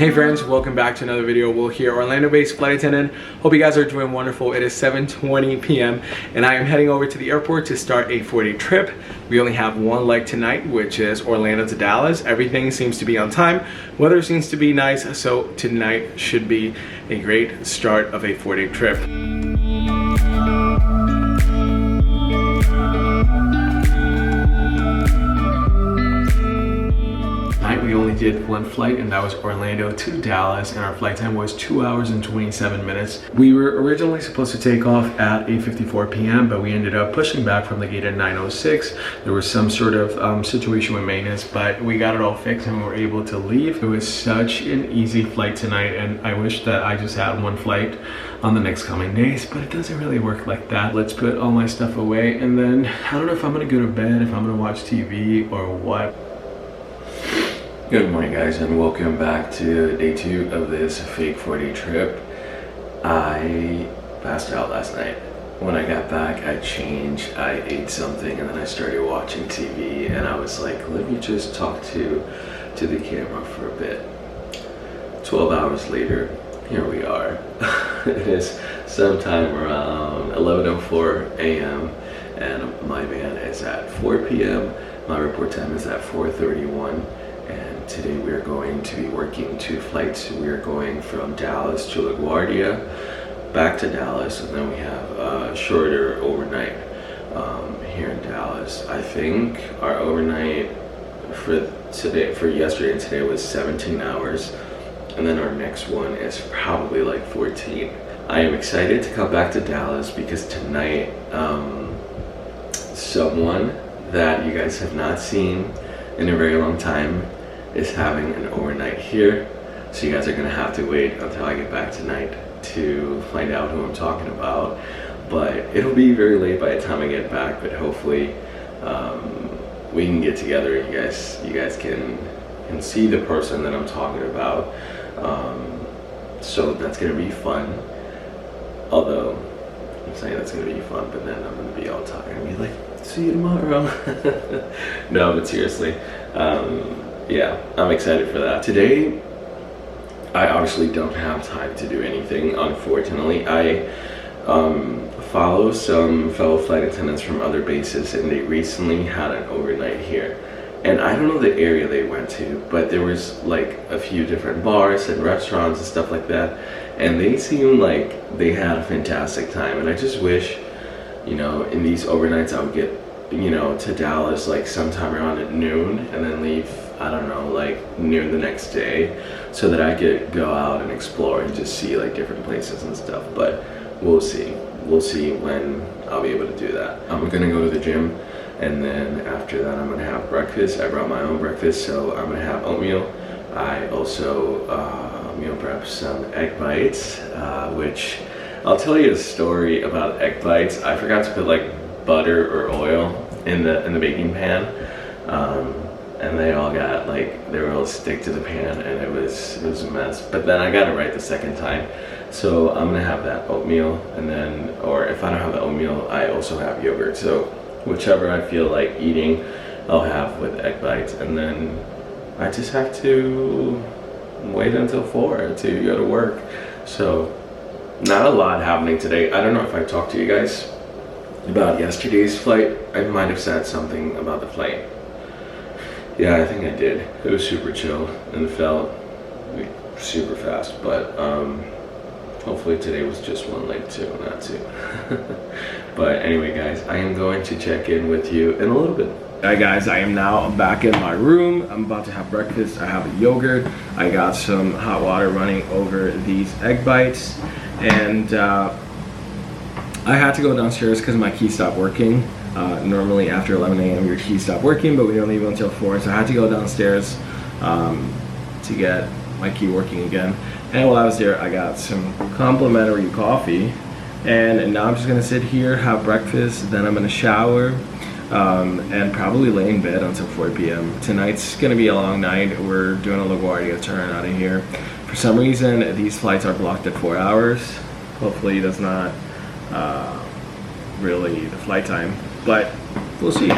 Hey friends, welcome back to another video. Will here, Orlando-based flight attendant. Hope you guys are doing wonderful. It is 7:20 p.m. and I am heading over to the airport to start a 4-day trip. We only have one leg tonight, which is Orlando to Dallas. Everything seems to be on time. Weather seems to be nice, so tonight should be a great start of a 4-day trip. We only did one flight, and that was Orlando to Dallas, and our flight time was 2 hours and 27 minutes. We were originally supposed to take off at 8:54 p.m. but we ended up pushing back from the gate at 9:06. There was some sort of situation with maintenance, but we got it all fixed and we were able to leave. It was such an easy flight tonight, and I wish that I just had one flight on the next coming days, but it doesn't really work like that. Let's put all my stuff away, and then I don't know if I'm gonna go to bed, if I'm gonna watch TV or what. Good morning guys, and welcome back to day 2 of this fake 4-day trip. I passed out last night. When I got back, I changed, I ate something, and then I started watching TV, and I was like, let me just talk to the camera for a bit. 12 hours later, here we are. It is sometime around 11:04 a.m. and my van is at 4 p.m. My report time is at 4:31. And today we are going to be working 2 flights. We are going from Dallas to LaGuardia, back to Dallas, and then we have a shorter overnight here in Dallas. I think our overnight for yesterday and today was 17 hours, and then our next one is probably like 14. I am excited to come back to Dallas because tonight, someone that you guys have not seen in a very long time is having an overnight here, so you guys are gonna have to wait until I get back tonight to find out who I'm talking about. But it'll be very late by the time I get back, but hopefully we can get together. You guys can see the person that I'm talking about, so that's gonna be fun. Although I'm saying that's gonna be fun, but then I'm gonna be all tired and be like, see you tomorrow. No, but seriously, yeah, I'm excited for that. Today, I obviously don't have time to do anything, unfortunately. I follow some fellow flight attendants from other bases, and they recently had an overnight here. And I don't know the area they went to, but there was like a few different bars and restaurants and stuff like that, and they seemed like they had a fantastic time. And I just wish, you know, in these overnights I would get, you know, to Dallas like sometime around at noon and then leave, I don't know, like noon the next day, so that I could go out and explore and just see like different places and stuff. But we'll see when I'll be able to do that. I'm gonna go to the gym, and then after that I'm gonna have breakfast. I brought my own breakfast, so I'm gonna have oatmeal. I also meal prep some egg bites, which I'll tell you a story about egg bites. I forgot to put like butter or oil in the baking pan, and they all got like, they were all stick to the pan, and it was a mess. But then I got it right the second time, so I'm gonna have that oatmeal, and then, or if I don't have the oatmeal, I also have yogurt. So whichever I feel like eating, I'll have with egg bites, and then I just have to wait until 4 to go to work. So not a lot happening today. I don't know if I talked to you guys about yesterday's flight. I might have said something about the flight. Yeah, I think I did. It was super chill and felt super fast, but hopefully today was just one leg too, not 2. But anyway guys, I am going to check in with you in a little bit. Hi guys, I am now back in my room. I'm about to have breakfast. I have a yogurt. I got some hot water running over these egg bites, and I had to go downstairs because my key stopped working. Normally after 11 a.m. your key stopped working, but we don't leave until 4, so I had to go downstairs to get my key working again. And while I was there, I got some complimentary coffee, and now I'm just gonna sit here, have breakfast, then I'm gonna shower, and probably lay in bed until 4 p.m. Tonight's gonna be a long night. We're doing a LaGuardia turn out of here. For some reason, these flights are blocked at 4 hours. Hopefully that's not really the flight time, but we'll see.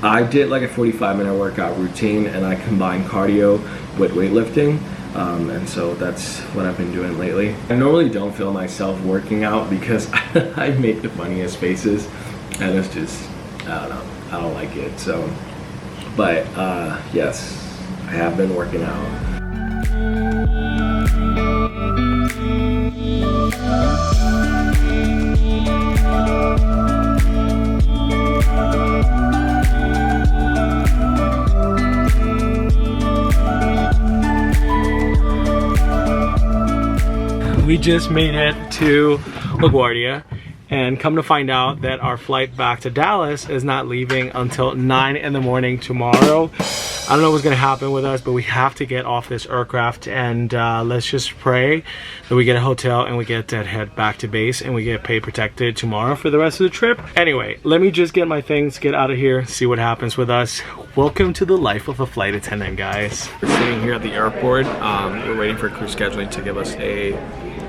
I did like a 45-minute workout routine, and I combined cardio with weightlifting. And so that's what I've been doing lately. I normally don't feel myself working out because I make the funniest faces, and it's just, I don't know, I don't like it. So, but yes, I have been working out. We just made it to LaGuardia, and come to find out that our flight back to Dallas is not leaving until 9 in the morning tomorrow. I don't know what's gonna happen with us, but we have to get off this aircraft, and let's just pray that we get a hotel and we get that head back to base and we get pay protected tomorrow for the rest of the trip. Anyway, let me just get my things, get out of here, see what happens with us. Welcome to the life of a flight attendant, guys. We're sitting here at the airport. We're waiting for crew scheduling to give us a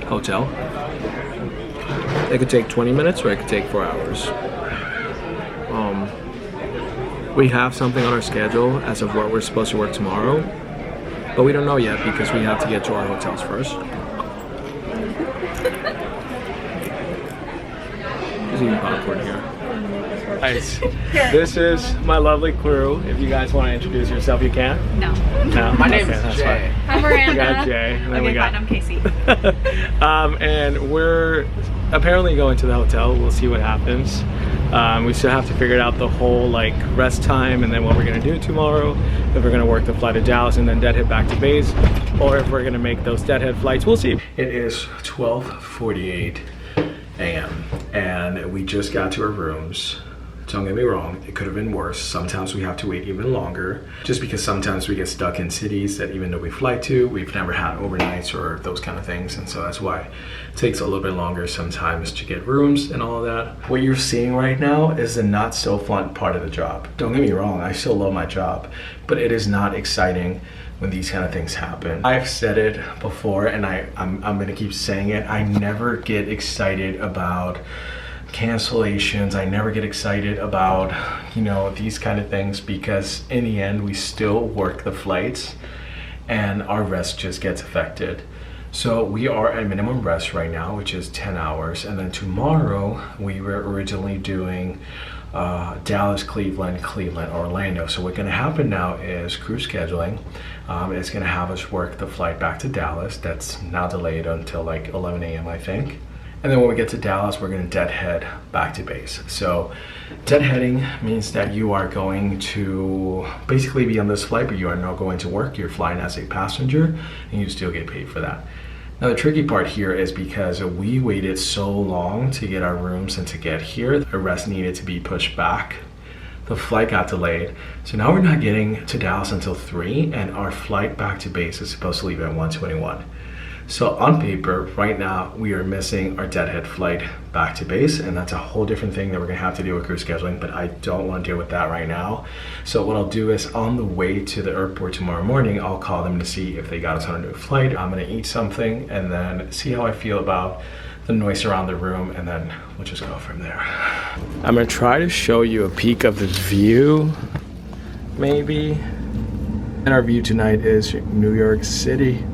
hotel. It could take 20 minutes or it could take 4 hours. We have something on our schedule as of what we're supposed to work tomorrow, but we don't know yet because we have to get to our hotels first. There's even popcorn here. Guys, this is my lovely crew. If you guys want to introduce yourself, you can. No. No? My name is that's Jay. fine. I'm Miranda. We got Jay. And then Okay, we got... fine, I'm Casey. And we're apparently going to the hotel. We'll see what happens. We still have to figure out the whole like rest time and then what we're gonna do tomorrow. If we're gonna work the flight to Dallas and then deadhead back to base, or if we're gonna make those deadhead flights, we'll see. It is 12:48 a.m. and we just got to our rooms. Don't get me wrong, it could have been worse. Sometimes we have to wait even longer, just because sometimes we get stuck in cities that even though we fly to, we've never had overnights or those kind of things, and so that's why it takes a little bit longer sometimes to get rooms and all of that. What you're seeing right now is the not so fun part of the job. Don't get me wrong, I still love my job, but it is not exciting when these kind of things happen. I've said it before, and I'm gonna keep saying it. I never get excited about cancellations. I never get excited about, you know, these kind of things, because in the end we still work the flights and our rest just gets affected. So we are at minimum rest right now, which is 10 hours, and then tomorrow we were originally doing Dallas, Cleveland, Orlando. So what's gonna happen now is crew scheduling is gonna have us work the flight back to Dallas. That's now delayed until like 11 a.m. I think. And then when we get to Dallas, we're gonna deadhead back to base. So deadheading means that you are going to basically be on this flight, but you are not going to work. You're flying as a passenger and you still get paid for that. Now the tricky part here is because we waited so long to get our rooms and to get here, the rest needed to be pushed back. The flight got delayed. So now we're not getting to Dallas until 3, and our flight back to base is supposed to leave at 1:21. So on paper, right now, we are missing our deadhead flight back to base, and that's a whole different thing that we're gonna have to deal with crew scheduling, but I don't wanna deal with that right now. So what I'll do is on the way to the airport tomorrow morning, I'll call them to see if they got us on a new flight. I'm gonna eat something and then see how I feel about the noise around the room, and then we'll just go from there. I'm gonna try to show you a peek of this view, maybe. And our view tonight is New York City.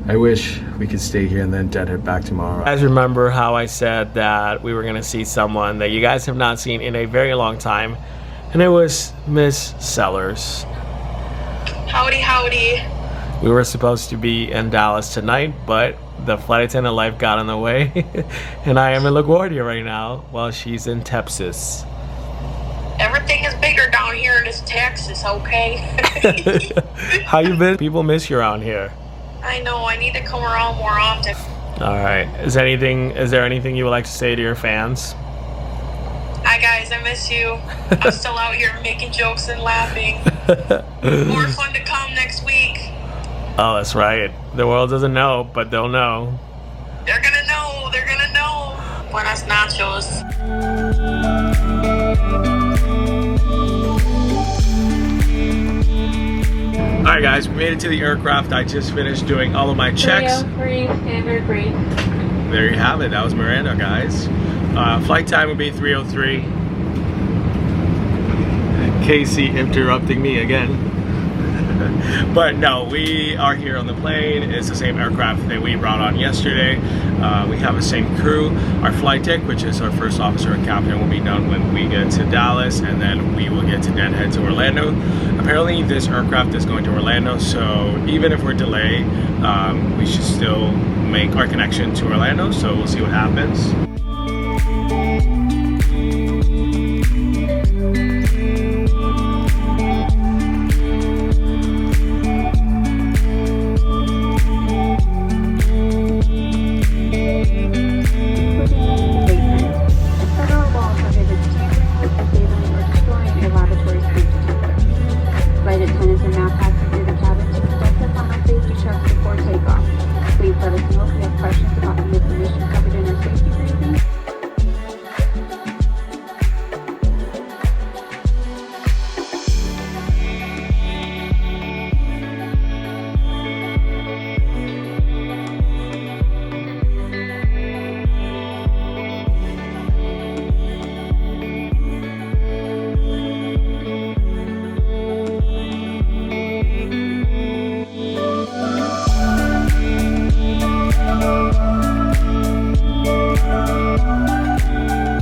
I wish we could stay here and then deadhead back tomorrow. You guys remember how I said that we were gonna see someone that you guys have not seen in a very long time, and it was Miss Sellers. Howdy, howdy. We were supposed to be in Dallas tonight, but the flight attendant life got in the way, and I am in LaGuardia right now while she's in Texas. Everything is bigger down here in this Texas, okay? How you been? People miss you around here. I know, I need to come around more often. All right. Is there anything you would like to say to your fans? Hi guys, I miss you. I'm still out here making jokes and laughing. More fun to come next week. Oh, that's right. The world doesn't know, but they'll know. They're gonna know, they're gonna know. Buenas nachos. All right, guys, we made it to the aircraft. I just finished doing all of my checks. Free. There you have it. That was Miranda, guys. Flight time would be 3:03. Casey interrupting me again. But no, we are here on the plane. It's the same aircraft that we brought on yesterday. We have the same crew. Our flight deck, which is our first officer and captain, will be done when we get to Dallas, and then we will get to then head to Orlando. Apparently this aircraft is going to Orlando, so even if we're delayed, we should still make our connection to Orlando, so we'll see what happens.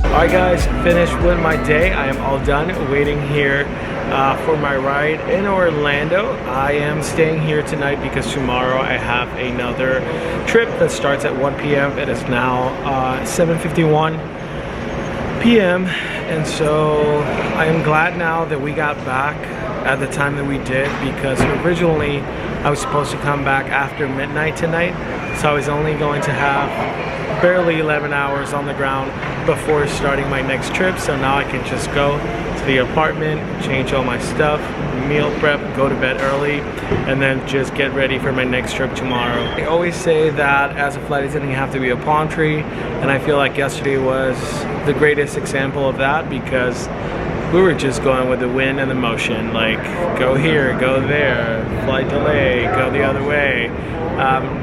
Alright guys, finished with my day. I am all done waiting here for my ride in Orlando. I am staying here tonight because tomorrow I have another trip that starts at 1 p.m. It is now 7:51 p.m. and so I am glad now that we got back at the time that we did, because originally I was supposed to come back after midnight tonight, so I was only going to have barely 11 hours on the ground before starting my next trip. So now I can just go to the apartment, change all my stuff, meal prep, go to bed early, and then just get ready for my next trip tomorrow. I always say that as a flight attendant you have to be a palm tree, and I feel like yesterday was the greatest example of that, because we were just going with the wind and the motion, like go here, go there, flight delay, go the other way,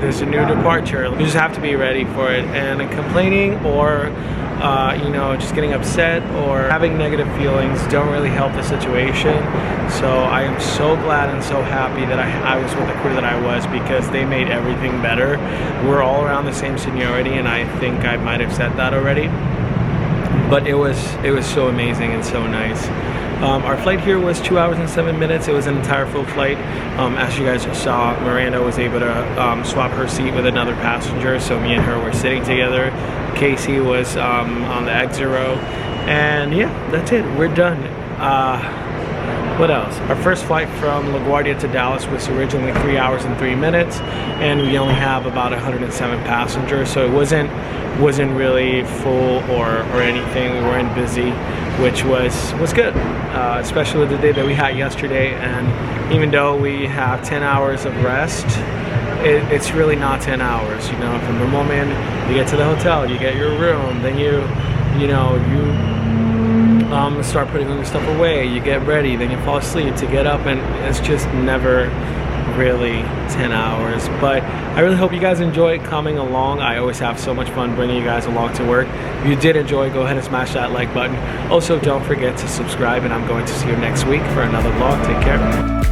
there's a new departure. You just have to be ready for it, and complaining or you know, just getting upset or having negative feelings don't really help the situation. So I am so glad and so happy that I was with the crew that I was, because they made everything better. We're all around the same seniority, and I think I might have said that already. But it was so amazing and so nice. Our flight here was 2 hours and 7 minutes. It was an entire full flight. As you guys saw, Miranda was able to swap her seat with another passenger, so me and her were sitting together. Casey was on the exit row, and yeah, that's it. We're done. What else? Our first flight from LaGuardia to Dallas was originally 3 hours and 3 minutes, and we only have about 107 passengers, so it wasn't really full or anything. We weren't busy, which was good, especially with the day that we had yesterday. And even though we have 10 hours of rest, it's really not 10 hours. You know, from the moment you get to the hotel, you get your room, then you start putting all your stuff away, you get ready, then you fall asleep to get up, and it's just never really 10 hours. But I really hope you guys enjoyed coming along. I always have so much fun bringing you guys along to work. If you did enjoy, go ahead and smash that like button. Also, don't forget to subscribe, and I'm going to see you next week for another vlog. Take care.